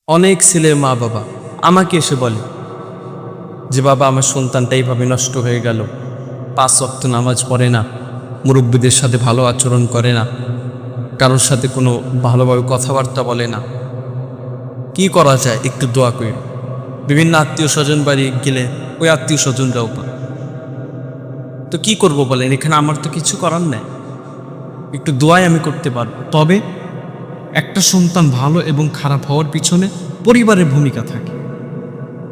অনেক ছেলের মা বাবা আমাকে এসে বলে যে বাবা আমার সন্তানটা এইভাবে নষ্ট হয়ে গেল, 5 ওয়াক্ত নামাজ পড়ে না, মুরব্বীদের সাথে ভালো আচরণ করে না, কারোর সাথে কোনো ভালোভাবে কথাবার্তা বলে না। কি করা যায় একটু দোয়া করি। বিভিন্ন আত্মীয় স্বজন বাড়ি গেলে ওই আত্মীয় স্বজনরাও পায়। তো কি করব বলেন, এখানে আমার তো কিছু করার নেই, একটু দোয়াই আমি করতে পারবো। তবে একটা সন্তান ভালো এবং খারাপ হওয়ার পিছনে পরিবারের ভূমিকা থাকে।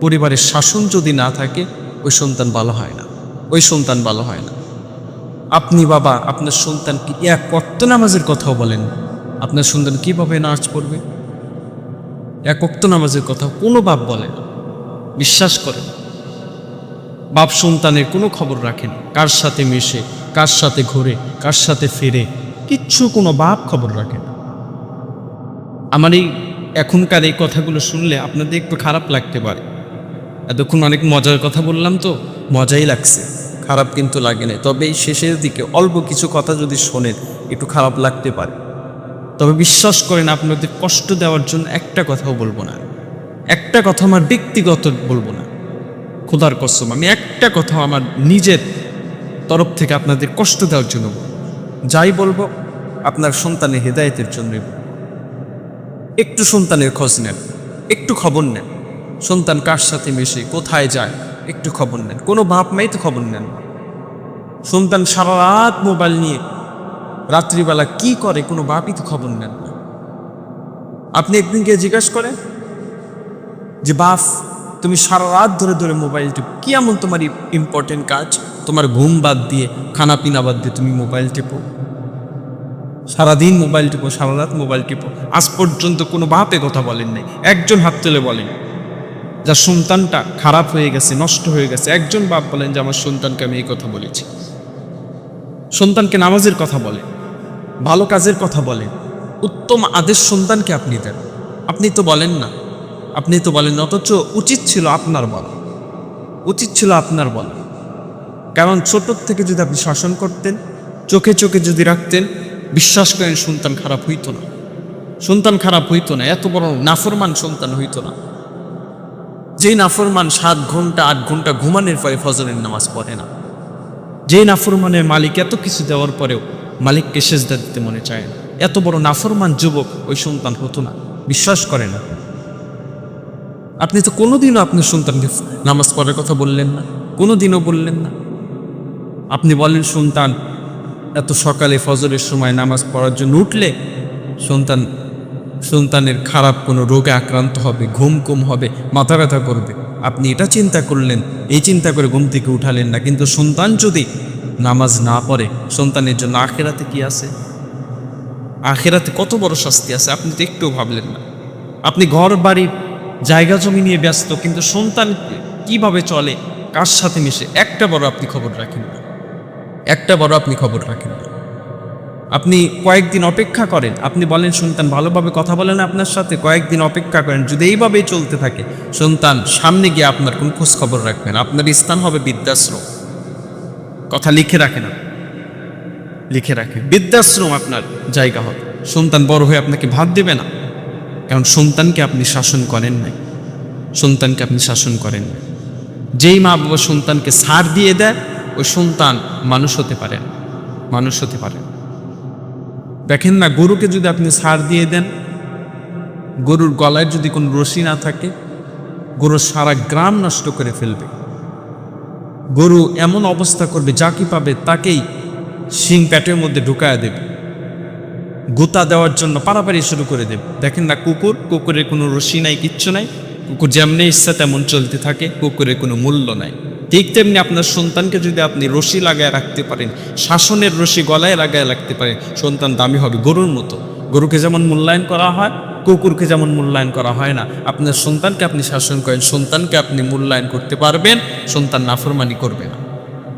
পরিবারের শাসন যদি না থাকে ওই সন্তান ভালো হয় না, ওই সন্তান ভালো হয় না। আপনি বাবা আপনার সন্তানকে এক ওয়াক্ত নামাজের কথাও বলেন, আপনার সন্তান কিভাবে নামাজ পড়বে? এক ওয়াক্ত নামাজের কথা কোনো বাপ বলে না। বিশ্বাস করেন, বাপ সন্তানের কোনো খবর রাখেন, কার সাথে মেশে, কার সাথে ঘোরে, কার সাথে ফেরে, কিচ্ছু কোনো বাপ খবর রাখে না। আমার এই এখনকার এই কথাগুলো শুনলে আপনাদের একটু খারাপ লাগতে পারে। এতক্ষণ অনেক মজার কথা বললাম, তো মজাই লাগছে, খারাপ কিন্তু লাগে না। তবে এই শেষের দিকে অল্প কিছু কথা যদি শোনেন একটু খারাপ লাগতে পারে। তবে বিশ্বাস করেন, আপনাদের কষ্ট দেওয়ার জন্য একটা কথাও বলবো না, একটা কথা আমার ব্যক্তিগত বলবো না। খোদার কসম, আমি একটা কথা আমার নিজের তরফ থেকে আপনাদের কষ্ট দেওয়ার জন্য বলবো। যাই বলবো আপনার সন্তানের হেদায়েতের জন্যই বলবো। একটু সন্তানের খোঁজ নেন, একটু খবর নেন, সন্তান কার সাথে মেশে, কোথায় যায়, একটু খবর নেন। কোনো বাপ মাই তো খবর নেন না। সন্তান সারা রাত মোবাইল নিয়ে রাত্রিবেলা কি করে, কোনো বাপই তো খবর নেন না। আপনি একদিনকে জিজ্ঞাসা করেন যে বাপ তুমি সারা রাত ধরে ধরে মোবাইল টিপো, কি এমন তোমার ইম্পর্টেন্ট কাজ? তোমার ঘুম বাদ দিয়ে, খানা পিনা বাদ দিয়ে তুমি মোবাইল টিপো, সারাদিন মোবাইল টিপো, সারা রাত মোবাইল টিপো। আজ পর্যন্ত কোনো বাপে কথা বলেন নাই, একজন হাত তুলে বলেন যার সন্তানটা খারাপ হয়ে গেছে, নষ্ট হয়ে গেছে, একজন বাপ বলেন যে আমার সন্তানকে আমি এই কথা বলেছি। সন্তানকে নামাজের কথা বলেন, ভালো কাজের কথা বলেন, উত্তম আদেশ সন্তানকে আপনি দেন। আপনি তো বলেন না, আপনি তো বলেন না, অথচ উচিত ছিল আপনার বলা, উচিত ছিল আপনার বলা। কারণ ছোটোর থেকে যদি আপনি শাসন করতেন, চোখে চোখে যদি রাখতেন, বিশ্বাস করেন সন্তান খারাপ হইতো না, সন্তান খারাপ হইতো না, এত বড় নাফরমান সন্তান হইতো না। যেই নাফরমান 7 ঘন্টা 8 ঘন্টা ঘুমানোর পরে ফজরের নামাজ পড়ে না, যেই নাফরমানের মালিক এত কিছু দেওয়ার পরেও মালিককে সেজদা দিতে মনে চায় না, এত বড় নাফরমান যুবক ওই সন্তান হতো না। বিশ্বাস করে না। আপনি তো কোনোদিনও আপনার সন্তানকে নামাজ পড়ার কথা বললেন না, কোনোদিনও বললেন না। আপনি বলেন সন্তান এত সকালে ফজরের সময় নামাজ পড়ার জন্য উঠলে সন্তানের খারাপ কোনো রোগে আক্রান্ত হবে, ঘুম কম হবে, মাথা ব্যথা করবে। আপনি এটা চিন্তা করলেন, এই চিন্তা করে ঘুম থেকে উঠালেন না। কিন্তু সন্তান যদি নামাজ না পড়ে, সন্তানের জন্য আখেরাতে কি আছে? আখেরাতে কত বড় শাস্তি আছে আপনি তো একটুও ভাবলেন না। আপনি ঘর বাড়ি জায়গা জমি নিয়ে ব্যস্ত, কিন্তু সন্তান কিভাবে চলে, কার সাথে মিশে, একটা বড় আপনি খবর রাখেন না, একটা বড় আপনি খবর রাখেন না। আপনি কয়েকদিন অপেক্ষা করেন, আপনি বলেন সন্তান ভালোভাবে কথা বলে না আপনার সাথে, কয়েকদিন অপেক্ষা করেন। যদি এইভাবেই চলতে থাকে, সন্তান সামনে গিয়ে আপনার কোন খোঁজ খবর রাখবেন, আপনার স্থান হবে বৃদ্ধাশ্রম। কথা লিখে রাখেন, লিখে রাখেন, বৃদ্ধাশ্রম আপনার জায়গা হবে। সন্তান বড় হয়ে আপনাকে ভাত দেবে না, কারণ সন্তানকে আপনি শাসন করেন নাই, সন্তানকে আপনি শাসন করেন না। যেই মা বাবা সন্তানকে ছাড় দিয়ে দেয়, ওই সন্তান মানুষ হতে পারে না, মানুষ হতে পারে না। দেখেন না, গরুকে যদি আপনি ছাড় দিয়ে দেন, গরুর গলায় যদি কোনো রশি না থাকে, গরু সারা গ্রাম নষ্ট করে ফেলবে। গরু এমন অবস্থা করবে, যাকে পাবে তাকেই শিং প্যাটের মধ্যে ঢুকায়া দেবে, গোতা দেওয়ার জন্য পারাপারি শুরু করে দেবে। দেখেন না, কুকুরের কোনো রশি নাই, কিচ্ছু নাই, কুকুর যেমনি ইচ্ছা তেমন চলতে থাকে, কুকুরের কোনো মূল্য নাই। ঠিক তেমনি আপনার সন্তানকে যদি আপনি রশি লাগায় রাখতে পারেন, শাসনের রশি গলায় লাগায় রাখতে পারেন, সন্তান দামি হবে গরুর মতো। গরুকে যেমন মূল্যায়ন করা হয়, কুকুরকে যেমন মূল্যায়ন করা হয় না, আপনার সন্তানকে আপনি শাসন করেন, সন্তানকে আপনি মূল্যায়ন করতে পারবেন, সন্তান নাফরমানি করবে না,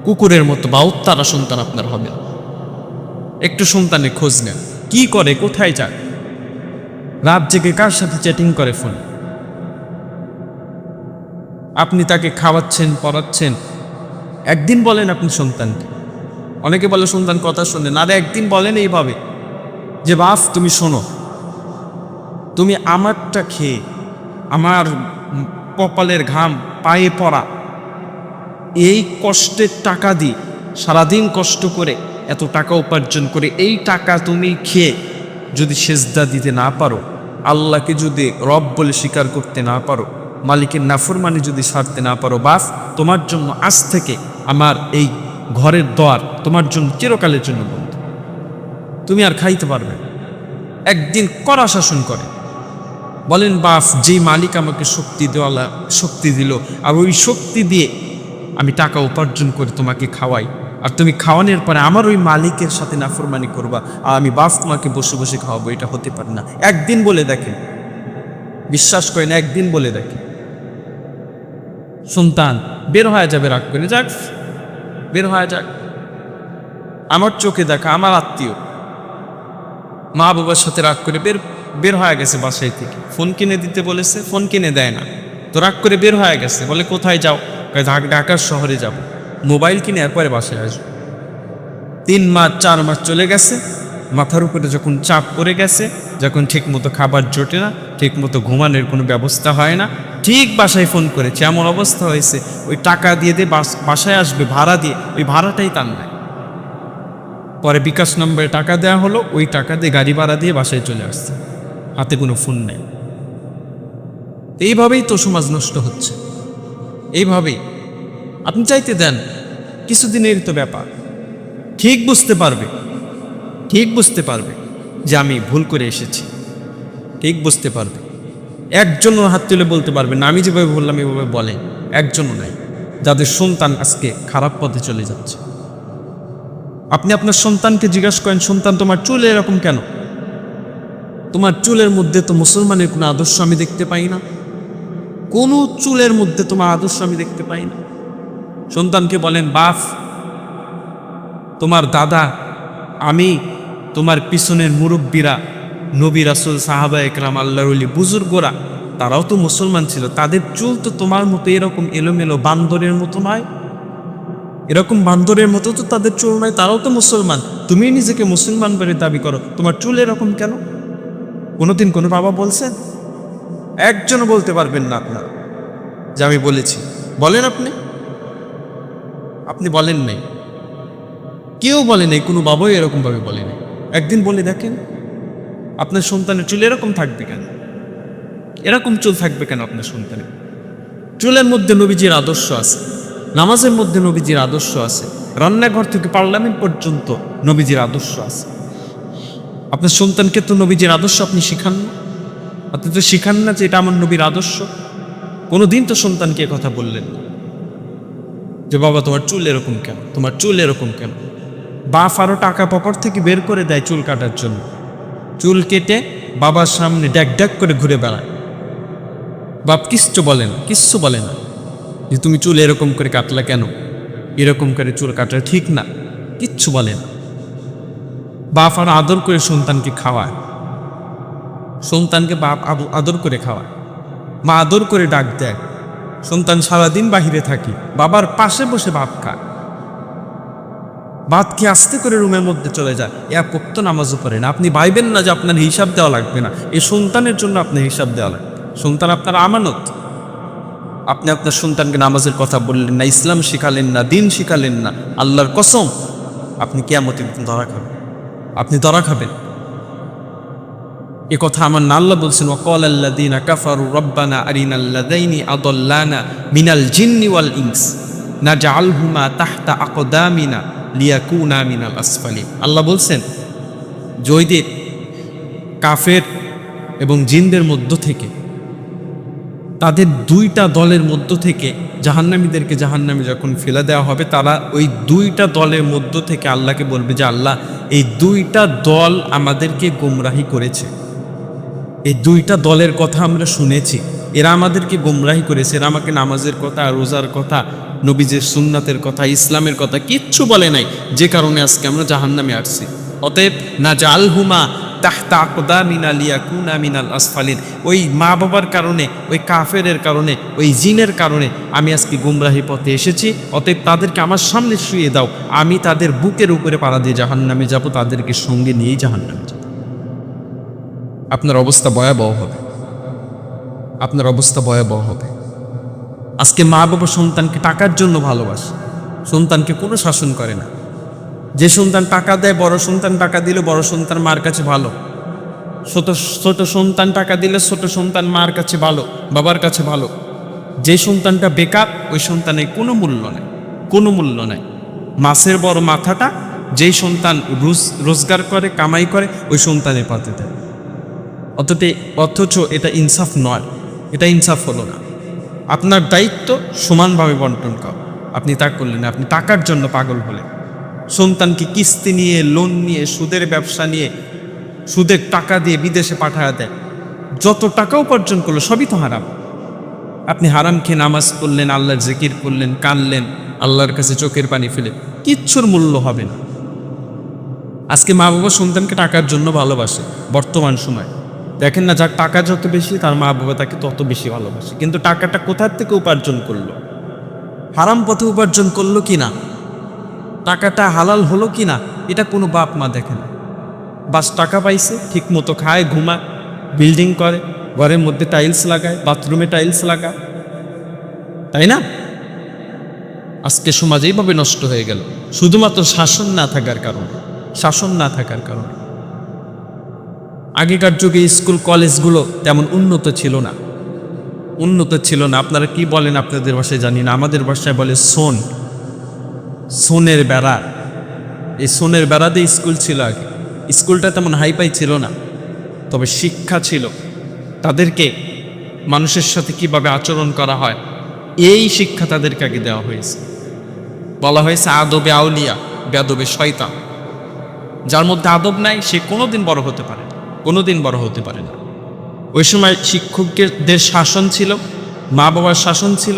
কুকুরের মতো বা উত্তারা সন্তান আপনার হবে না। একটু সন্তানের খোঁজ নেন, কি করে, কোথায় যায়, রাত জেগে কার সাথে চ্যাটিং করে ফোন। আপনি তাকে খাওয়াচ্ছেন, পড়াচ্ছেন, একদিন বলেন আপনি সন্তানকে। অনেকে বলে সন্তান কথা শোনে না, আরে একদিন বলেন এইভাবে যে বাপ তুমি শোনো, তুমি আমারটা খেয়ে আমার কপালের ঘাম পায়ে পড়া, এই কষ্টের টাকা দিয়ে সারাদিন কষ্ট করে এত টাকা উপার্জন করে এই টাকা তুমি খেয়ে যদি সেজদা দিতে না পারো, আল্লাহকে যদি রব বলে স্বীকার করতে না পারো, মালিকের নাফরমানি যদি ছাড়তে না পারো, বাস তোমার জন্য আজ থেকে আমার এই ঘরের দ্বার তোমার জন্য চিরকালের জন্য বন্ধ। তুমি আর খাইতে পারবে। একদিন কড়া শাসন করে বলেন, বাপ যেই মালিক আমাকে শক্তি দিল, আর ওই শক্তি দিয়ে আমি টাকা উপার্জন করে তোমাকে খাওয়াই, আর তুমি খাওয়ানোর পরে আমার ওই মালিকের সাথে নাফরমানি করবা, আর আমি বাপ তোমাকে বসে বসে খাওয়াবো, এটা হতে পারে না। একদিন বলে দেখেন, বিশ্বাস করেন, একদিন বলে দেখেন। সন্তান বের হয়ে যাবে, রাগ করে যাক, বের হয়ে যাক। আমার চোখে দেখা আমার আত্মীয় মা বাবার সাথে রাগ করে বের হয়ে গেছে বাসায় থেকে, ফোন কিনে দিতে বলেছে, ফোন কিনে দেয় না, তো রাগ করে বের হয়ে গেছে। বলে কোথায় যাও? ঢাকার শহরে যাব। মোবাইল কিনে এরপরে বাসায় আসবে। 3 মাস 4 মাস চলে গেছে, মাথার উপরে যখন চাপ পড়ে গেছে, যখন ঠিক মতো খাবার জোটে না, ঠিক মতো ঘুমানোর কোনো ব্যবস্থা হয় না, ঠিক বাসায় ফোন করেছে, এমন অবস্থা হয়েছে ওই টাকা দিয়ে বাসায় আসবে ভাড়া দিয়ে, ওই ভাড়াটাই তার নাই। পরে বিকাশ নম্বরে টাকা দেওয়া হলো, ওই টাকা দিয়ে গাড়ি ভাড়া দিয়ে বাসায় চলে আসছে, হাতে কোনো ফোন নেই। এইভাবেই তো সমাজ নষ্ট হচ্ছে। এইভাবেই আপনি চাইতে দেন, কিছুদিনের তো ব্যাপার, ঠিক বুঝতে পারবে যে আমি ভুল করে এসেছি, ঠিক বুঝতে পারবে। একজনও হাত তুলে বলতে পারবে না আমি যেভাবে বললাম এভাবে বলে, একজনও নাই যাদের সন্তান আজকে খারাপ পথে চলে যাচ্ছে। আপনি আপনার সন্তানকে জিজ্ঞাসা করেন, সন্তান তোমার চুল এরকম কেন? তোমার চুলের মধ্যে তো মুসলমানের কোনো আদর্শ আমি দেখতে পাই না, কোনো চুলের মধ্যে তোমার আদর্শ আমি দেখতে পাই না। সন্তানকে বলেন, বাপ তোমার দাদা, আমি তোমার পিছনের মুরব্বীরা, নবী রাসূল সাহাবা একরাম আল্লাহর ওলি বুজুর্গরা, তারাও তো মুসলমান ছিল, তাদের চুল তো তোমার মতো এরকম এলোমেলো বান্দরের মতো নয়, এরকম বান্দরের মতো তো তাদের চুল নয়, তারাও তো মুসলমান। তুমি নিজেকে মুসলমান বলে দাবি করো, তোমার চুল এরকম কেন? কোনোদিন কোনো বাবা বলছেন? একজনও বলতে পারবেন না আপনার যে আমি বলেছি। বলেন আপনি বলেন নাই, কেউ বলে নাই, কোনো বাবাই এরকমভাবে বলে নাই। একদিন বলে দেখেন, আপনার সন্তানের চুল এরকম থাকবে কেন? এরকম চুল থাকবে কেন আপনার সন্তানের? চুলের মধ্যে নবীজির আদর্শ আছে, নামাজের মধ্যে নবীজির আদর্শ আছে, রান্নাঘর থেকে পার্লামেন্ট পর্যন্ত নবীজির আদর্শ আছে। আপনার সন্তানকে তো নবীজির আদর্শ আপনি শিখান না, আপনি তো শিখান না যে এটা আমার নবীর আদর্শ। কোনোদিন তো সন্তানকে কথা বললেন না যে বাবা তোমার চুল এরকম কেন, তোমার চুল এরকম কেন। বাপ আরও টাকা পকেট থেকে বের করে দেয় চুল কাটার জন্য, চুল কেটে বাবার সামনে ড্যাক ড্যাক করে ঘুরে বেড়ায়। বাপ কিচ্ছু বলে না যে তুমি চুল এরকম করে কাটলা কেন, এরকম করে চুল কাটা ঠিক না, কিচ্ছু বলে না। বাপ আর আদর করে সন্তানকে খাওয়ায়, সন্তানকে বাপ আদর করে খাওয়ায়, মা আদর করে ডাক দেয়। সন্তান সারাদিন বাহিরে থাকি, বাবার পাশে বসে ভাত খায়, ভাত খেয়ে আস্তে করে রুমের মধ্যে চলে যায়, এক ওয়াক্ত নামাজও পড়ে না। আপনি ভাইবেন না যে আপনার হিসাব দেওয়া লাগবে না, এই সন্তানের জন্য আপনার হিসাব দেওয়া লাগবে। সন্তান আপনার আমানত। আপনি আপনার সন্তানকে নামাজের কথা বললেন না, ইসলাম শিখালেন না, দিন শিখালেন না, আল্লাহর কসম আপনি কিয়ামতের দিন ধরা খাবেন, আপনি ধরা খাবেন। এ কথা আমার না আল্লাহ বলছেন, ওয়াকাল আল্লাযীনা কাফারু রব্বানা আরিনাল্লাযাইনি আদাল্লানা মিনাল জিন্নি ওয়াল ইনস নাজআলহুমা তাহতা আকদামিনা লিয়াকুনা মিনাল আসফালিন। আল্লাহ বলছেন জয়দের কাফের এবং জিনদের মধ্য থেকে, তাদের 2টা দলের মধ্য থেকে জাহান্নামীদেরকে জাহান্নামে যখন ফেলে দেওয়া হবে, তারা ওই 2টা দলের মধ্য থেকে আল্লাহকে বলবে যে আল্লাহ এই 2টা দল আমাদেরকে গোমরাহি করেছে, এই 2টা দলের কথা আমরা শুনেছি, এরা আমাদেরকে গোমরাহি করেছে, এরা আমাকে নামাজের কথা, রোজার কথা, নবীজের সুন্নাতের কথা, ইসলামের কথা কিচ্ছু বলে নাই, যে কারণে আজকে আমরা জাহান্নামে আসছি। অতএব নাজআলহুমা তাহতা আকদামিনা লিয়াকুনা মিনাল আসফালিন, ওই মা বাবার কারণে, ওই কাফেরের কারণে, ওই জিনের কারণে আমি আজকে গুমরাহি পথে এসেছি। অতএব তাদেরকে আমার সামনে শুয়ে দাও, আমি তাদের বুকের উপরে পাড়া দিয়ে জাহান্নামে যাব, তাদেরকে সঙ্গে নিয়েই জাহান্নামে যাব। আপনার অবস্থা ভয়াবহ হবে, আপনার অবস্থা ভয়াবহ হবে। আজকে মা বাবা সন্তানকে টাকার জন্য ভালোবাসে, সন্তানকে কোনো শাসন করে না। যে সন্তান টাকা দেয়, বড় সন্তান টাকা দিলে বড় সন্তান মার কাছে ভালো, ছোট সন্তান টাকা দিলে ছোট সন্তান মার কাছে ভালো, বাবার কাছে ভালো। যে সন্তানটা বেকার, ওই সন্তানের কোনো মূল্য নেই, কোনো মূল্য নেই। মাছের বড় মাথাটা যেই সন্তান রোজগার করে, কামাই করে, ওই সন্তানের পাতে দেয়। অথচ এটা ইনসাফ নয়, এটা ইনসাফ হলো না। আপনার দায়িত্ব সমানভাবে বন্টন করা, আপনি তা করলেন না। আপনি টাকার জন্য পাগল হলেন, সন্তানকে কিস্তি নিয়ে, লোন নিয়ে, সুদের ব্যবসা নিয়ে, সুদের টাকা দিয়ে বিদেশে পাঠায় দেয়। যত টাকা উপার্জন করলো সবই তো হারাম। আপনি হারাম খেয়ে নামাজ পড়লেন, আল্লাহর জিকির করলেন, কানলেন, আল্লাহর কাছে চোখের পানি ফেলে, কিচ্ছুর মূল্য হবে না। আজকে মা বাবা সন্তানকে টাকার জন্য ভালোবাসে। বর্তমান সময় দেখেন না, যার টাকা যত বেশি তার মা বাবা তাকে তত বেশি ভালোবাসে। কিন্তু টাকাটা কোথার থেকে উপার্জন করলো? হারাম পথে উপার্জন করলো কি না, টাকাটা হালাল হলো কি না, এটা কোনো বাপ মা দেখে না। বাস টাকা পাইছে, ঠিক মতো খায়, ঘুমায়, বিল্ডিং করে, ঘরের মধ্যে টাইলস লাগায়, বাথরুমে টাইলস লাগায়, তাই না? আজকে সমাজ এইভাবে নষ্ট হয়ে গেল, শুধুমাত্র শাসন না থাকার কারণে, শাসন না থাকার কারণে। আগেকার যুগে স্কুল কলেজগুলো তেমন উন্নত ছিল না, উন্নত ছিল না। আপনারা কি বলেন আপনাদের ভাষায় জানি না, আমাদের ভাষায় বলে সোনের বেড়া। এই সোনের বেড়া দিয়ে স্কুল ছিল আগে। স্কুলটা তেমন হাইপাই ছিল না, তবে শিক্ষা ছিল। তাদেরকে মানুষের সাথে কিভাবে আচরণ করা হয়, এই শিক্ষা তাদেরকে আগে দেওয়া হয়েছে। বলা হয়েছে আদবে আউলিয়া, বেদবে শয়তান। যার মধ্যে আদব নাই সে কোনোদিন বড় হতে পারে না, কোনোদিন বড় হতে পারে না। ওই সময় শিক্ষকদের শাসন ছিল, মা বাবার শাসন ছিল।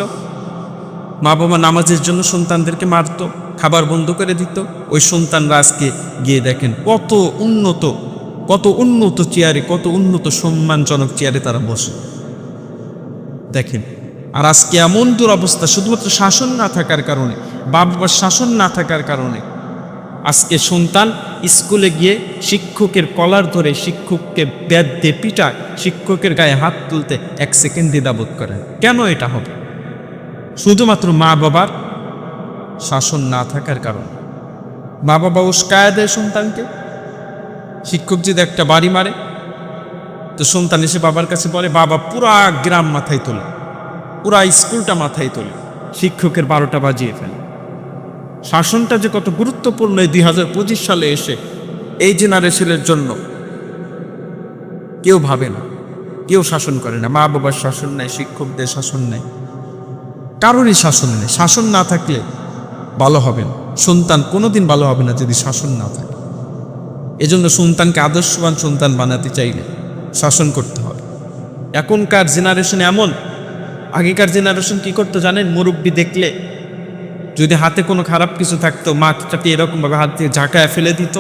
মা বাবা নামাজের জন্য সন্তানদেরকে মারত, খাবার বন্ধ করে দিত। ওই সন্তানরা আজকে গিয়ে দেখেন কত উন্নত চেয়ারে, কত উন্নত সম্মানজনক চেয়ারে তারা বসে, দেখেন। আর আজকে এমন দুরবস্থা শুধুমাত্র শাসন না থাকার কারণে, বাবার শাসন না থাকার কারণে। আজকে সন্তান স্কুলে গিয়ে শিক্ষকের কলার ধরে, শিক্ষককে ব্যাট দিয়ে পিটায়, শিক্ষকের গায়ে হাত তুলতে 1 সেকেন্ড দ্বিধাবোধ করে। কেন এটা হবে? শুধুমাত্র মা বাবার শাসন না থাকার কারণে। মা বাবা উস্কায়া দেয় সন্তানকে। শিক্ষক যদি একটা বাড়ি মারে, তো সন্তান এসে বাবার কাছে বলে, বাবা পুরা গ্রাম মাথায় তোলে, পুরা স্কুলটা মাথায় তোলে, শিক্ষকের 12টা বাজিয়ে ফেলে। শাসনটা যে কত গুরুত্বপূর্ণ এই 2025 সালে এসে এই জেনারেশনের জন্য কেউ ভাবে না, কেউ শাসন করে না। মা বাবার শাসন নেই, শিক্ষকদের শাসন নেই, কারোরই শাসন নেই। শাসন না থাকলে ভালো হবে না, সন্তান কোনোদিন ভালো হবে না যদি শাসন না থাকে। এজন্য সন্তানকে আদর্শবান সন্তান বানাতে চাইলে শাসন করতে হবে। এখনকার জেনারেশন এমন, আগেকার জেনারেশন কি করতো জানেন? মুরব্বি দেখলে যদি হাতে কোনো খারাপ কিছু থাকতো, মাথাটাকে এরকমভাবে হাত দিয়ে ঝাঁকায় ফেলে দিত,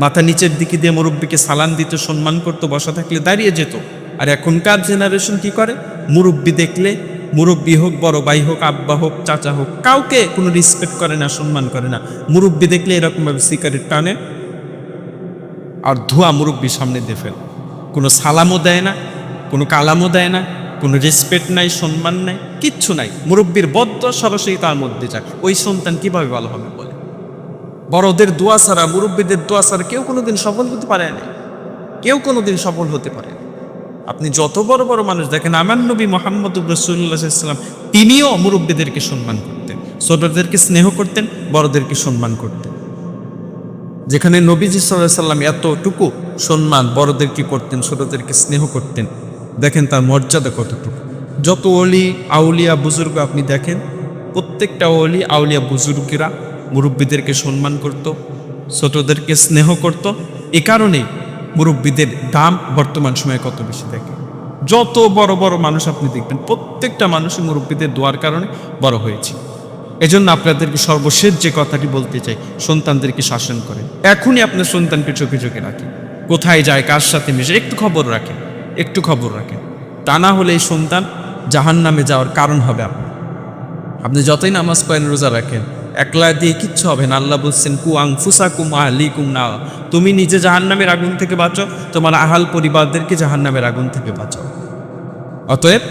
মাথা নিচের দিকে দিয়ে মুরব্বিকে সালাম দিত, সম্মান করতো, বসা থাকলে দাঁড়িয়ে যেত। আর এখনকার জেনারেশন কি করে? মুরব্বি দেখলে, মুরব্বি হোক, বড় ভাই হোক, আব্বা হোক, চাচা হোক, কাউকে কোনো রেসপেক্ট করে না, সম্মান করে না। মুরব্বি দেখলে এরকমভাবে সিগারেট টানে আর ধোয়া মুরব্বির সামনে দিয়ে ফেলে। কোনো সালামও দেয় না, কোনো কালামও দেয় না, কোনো রেসপেক্ট নাই, সম্মান নাই, কিচ্ছু নাই। মুরব্বির বদ্ধ সরাসরি তার মধ্যে যায়। ওই সন্তান কিভাবে ভালো হবে বলে? বড়দের দোয়া ছাড়া, মুরব্বীদের দোয়া ছাড়া কেউ কোনোদিন সফল হতে পারে না, কেউ কোনোদিন সফল হতে পারে না। আপনি যত বড় বড় মানুষ দেখেন, আমার নবী মুহাম্মদ রাসূলুল্লাহ সাল্লাল্লাহু আলাইহি ওয়াসাল্লাম তিনিও মুরব্বীদেরকে সম্মান করতেন, ছোটদেরকে স্নেহ করতেন, বড়দেরকে সম্মান করতেন। যেখানে নবীজি সাল্লাল্লাহু আলাইহি ওয়াসাল্লাম এতটুকু সম্মান বড়দেরকে করতেন, ছোটদেরকে স্নেহ করতেন, দেখেন তার মর্যাদা কতটুকু। যত ওলি আউলিয়া বুজুর্গ আপনি দেখেন, প্রত্যেকটা ওলি আউলিয়া বুজুর্গেরা মুরব্বীদেরকে সম্মান করত, ছোটদেরকে স্নেহ করত। এ কারণে মুরব্বীদের দাম বর্তমান সময়ে কত বেশি থাকে। যত বড় বড় মানুষ আপনি দেখবেন, প্রত্যেকটা মানুষই মুরব্বীদের দোয়ার কারণে বড় হয়েছে। এজন্য আপনাদেরকে সর্বশেষ যে কথাটি বলতে চাই, সন্তানদেরকে শাসন করেন। এখনই আপনার সন্তানকে চোখে চোখে রাখেন, কোথায় যায়, কার সাথে মিশে, একটু খবর রাখেন, একটু খবর রাখেন। তা না হলে এই সন্তান জাহান্নামে যাওয়ার কারণ হবে। আপনি যতই নামাজ পড়েন, রোজা রাখেন, একলা দিয়ে কিচ্ছু হবে না। আল্লাহ বলছেন, কু আনফুসাকুম আহলিকুম নার, তুমি নিজে জাহান্নামের আগুন থেকে বাঁচো, তোমার আহাল পরিবারদেরকে জাহান্নামের আগুন থেকে বাঁচাও। অতএব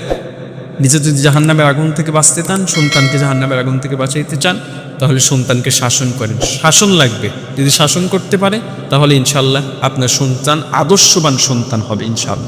নিজে যদি জাহান্নামের আগুন থেকে বাঁচতে চান, সন্তানকে জাহান্নামের আগুন থেকে বাঁচাইতে চান, তাহলে সন্তানকে শাসন করেন। শাসন লাগবে, যদি শাসন করতে পারে তাহলে ইনশাল্লাহ আপনার সন্তান আদর্শবান সন্তান হবে ইনশাল্লাহ।